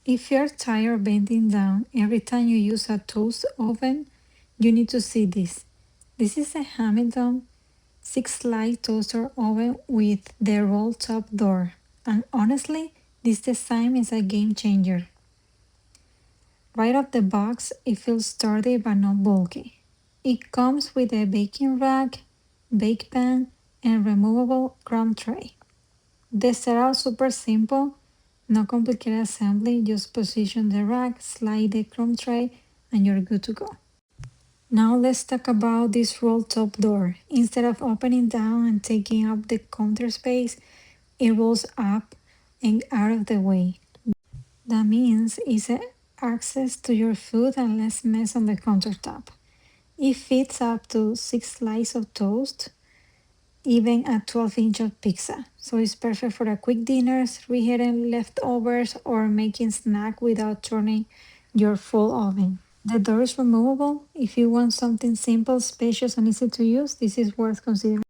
If you're tired of bending down every time you use a toast oven, you need to see this. This is a Hamilton 6-slice toaster oven with the roll top door, and honestly, this design is a game changer. Right off the box, it feels sturdy but not bulky. It comes with a baking rack, bake pan, and removable crumb tray. The setup super simple, no complicated assembly, just position the rack, slide the crumb tray, and you're good to go. Now let's talk about this roll top door. Instead of opening down and taking up the counter space, it rolls up and out of the way. That means easy access to your food and less mess on the countertop. It fits up to 6 slices of toast, even a 12-inch of pizza. So it's perfect for a quick dinners, reheating leftovers, or making snack without turning your full oven. The door is removable. If you want something simple, spacious, and easy to use, this is worth considering.